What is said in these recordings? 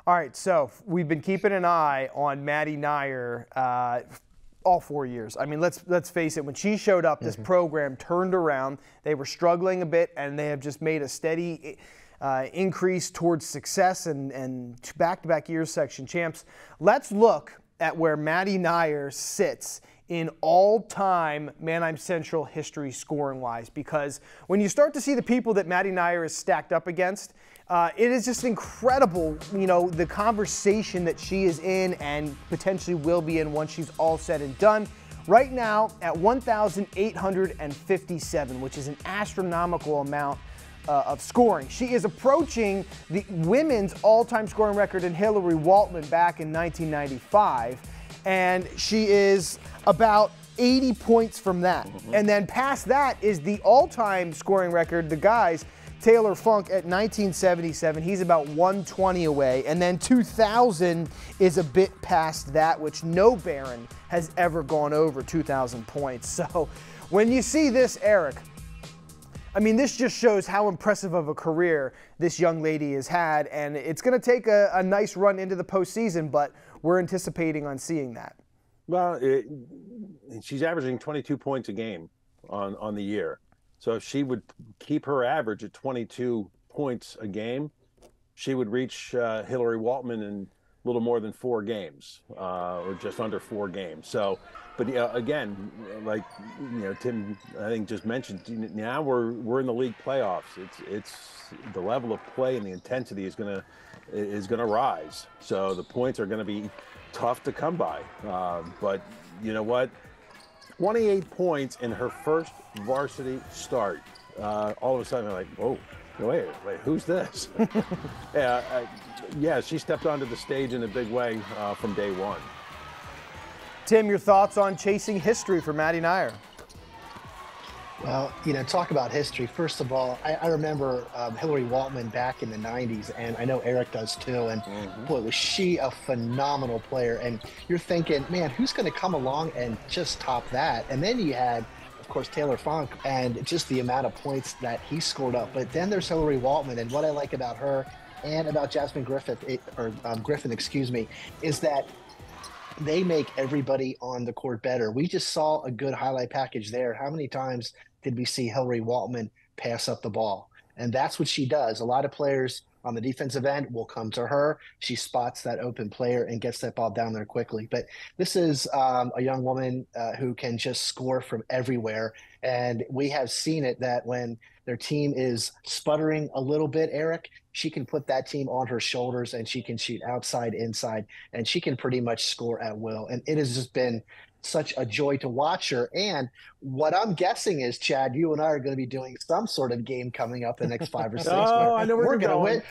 All right, so we've been keeping an eye on Maddie Knier all 4 years. I mean, let's face it. When she showed up, this program turned around. They were struggling a bit, and they have just made a steady increase towards success and back-to-back years section champs. Let's look at where Maddie Knier sits in all-time Manheim Central history scoring-wise, because when you start to see the people that Maddie Knier is stacked up against, it is just incredible, you know, the conversation that she is in and potentially will be in once she's all said and done. Right now at 1,857, which is an astronomical amount of scoring. She is approaching the women's all-time scoring record in Hillary Waltman back in 1995, and she is about 80 points from that. And then past that is the all-time scoring record, the guys, Taylor Funk at 1977. He's about 120 away. And then 2000 is a bit past that, which no Baron has ever gone over 2,000 points. So when you see this, Eric, I mean, this just shows how impressive of a career this young lady has had. And it's going to take a nice run into the postseason, but we're anticipating on seeing that. Well, she's averaging 22 points a game on the year. So if she would keep her average at 22 points a game, she would reach Hillary Waltman in a little more than 4 games, or just under 4 games. So, but again, like Tim, I think just mentioned, now we're in the league playoffs. It's the level of play and the intensity is gonna rise. So the points are gonna be tough to come by. But you know what? 28 points in her first varsity start. All of a sudden, I'm like, whoa, wait, who's this? Yeah, she stepped onto the stage in a big way from day one. Tim, your thoughts on chasing history for Maddie Knier? Well, talk about history. First of all, I remember Hillary Waltman back in the 90s, and I know Eric does too. And boy, was she a phenomenal player. And you're thinking, man, who's going to come along and just top that? And then you had, of course, Taylor Funk and just the amount of points that he scored up. But then there's Hillary Waltman, and what I like about her and about Jasmine Griffin, is that they make everybody on the court better. We just saw a good highlight package there. How many times did we see Hillary Waltman pass up the ball? And that's what she does. A lot of players on the defensive end will come to her. She spots that open player and gets that ball down there quickly. But this is a young woman who can just score from everywhere. And we have seen it that when their team is sputtering a little bit, Eric, she can put that team on her shoulders and she can shoot outside, inside, and she can pretty much score at will. And it has just been such a joy to watch her. And what I'm guessing is, Chad, you and I are going to be doing some sort of game coming up in the next 5 or 6. Oh, I know where we're going.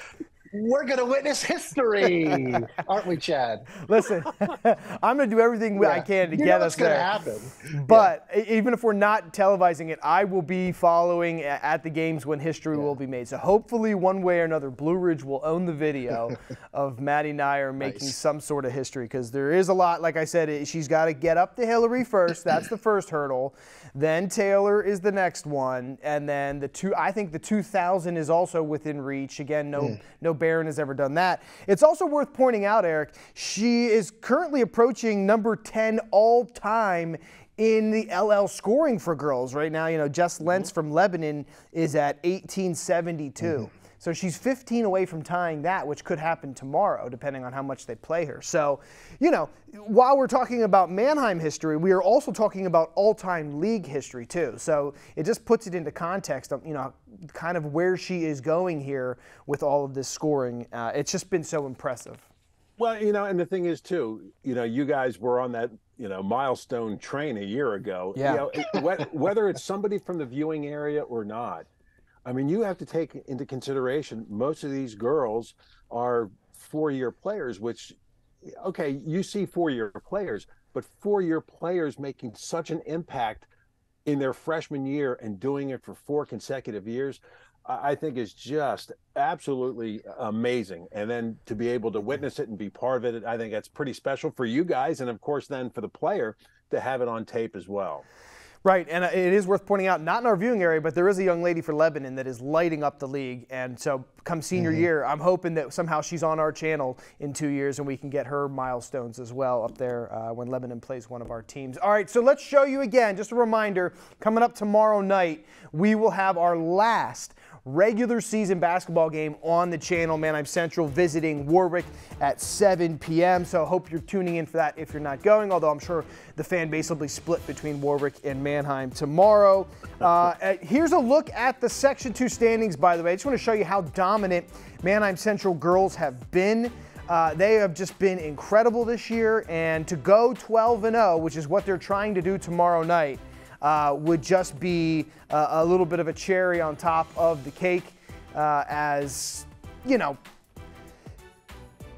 We're going to witness history, aren't we, Chad? Listen, I'm going to do everything I can to get us there. What's going to happen. But even if we're not televising it, I will be following at the games when history will be made. So hopefully one way or another, BlueRidge will own the video of Maddie Knier making some sort of history, because there is a lot. Like I said, she's got to get up to Hillary first. That's the first hurdle. Then Taylor is the next one. And then I think the 2000 is also within reach. Again, no Baron has ever done that. It's also worth pointing out, Eric, she is currently approaching number 10 all-time in the LL scoring for girls right now. Jess Lentz from Lebanon is at 1872. So she's 15 away from tying that, which could happen tomorrow, depending on how much they play her. So, while we're talking about Manheim history, we are also talking about all-time league history, too. So it just puts it into context of, kind of where she is going here with all of this scoring. It's just been so impressive. Well, and the thing is, too, you guys were on that, milestone train a year ago. Yeah. Whether it's somebody from the viewing area or not, I mean, you have to take into consideration most of these girls are 4-year players, which, okay, you see 4-year players, but 4-year players making such an impact in their freshman year and doing it for 4 consecutive years, I think is just absolutely amazing. And then to be able to witness it and be part of it, I think that's pretty special for you guys. And of course, then for the player to have it on tape as well. Right, and it is worth pointing out, not in our viewing area, but there is a young lady for Lebanon that is lighting up the league. And so come senior year, I'm hoping that somehow she's on our channel in 2 years and we can get her milestones as well up there when Lebanon plays one of our teams. All right, so let's show you again, just a reminder, coming up tomorrow night, we will have our last regular season basketball game on the channel. Manheim Central visiting Warwick at 7 p.m. So I hope you're tuning in for that if you're not going, although I'm sure the fan base will be split between Warwick and Manheim tomorrow. Here's a look at the Section 2 standings, by the way. I just want to show you how dominant Manheim Central girls have been. They have just been incredible this year, and to go 12-0, which is what they're trying to do tomorrow night, would just be a little bit of a cherry on top of the cake, as, you know,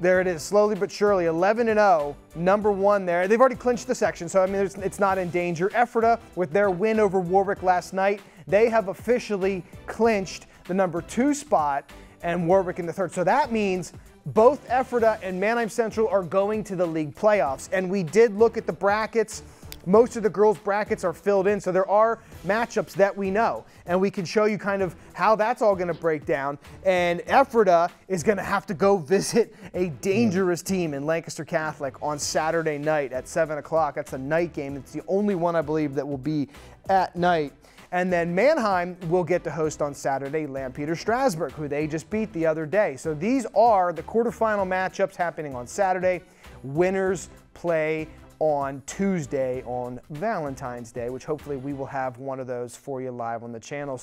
there it is, slowly but surely, 11-0, number one there. They've already clinched the section, so I mean, it's not in danger. Ephrata, with their win over Warwick last night, they have officially clinched the number 2 spot and Warwick in the 3rd. So that means both Ephrata and Manheim Central are going to the league playoffs. And we did look at the brackets. Most of the girls' brackets are filled in, so there are matchups that we know. And we can show you kind of how that's all going to break down. And Ephrata is going to have to go visit a dangerous team in Lancaster Catholic on Saturday night at 7 o'clock. That's a night game. It's the only one, I believe, that will be at night. And then Manheim will get to host on Saturday Lampeter Strasburg, who they just beat the other day. So these are the quarterfinal matchups happening on Saturday. Winners play on Tuesday on Valentine's Day, which hopefully we will have one of those for you live on the channel.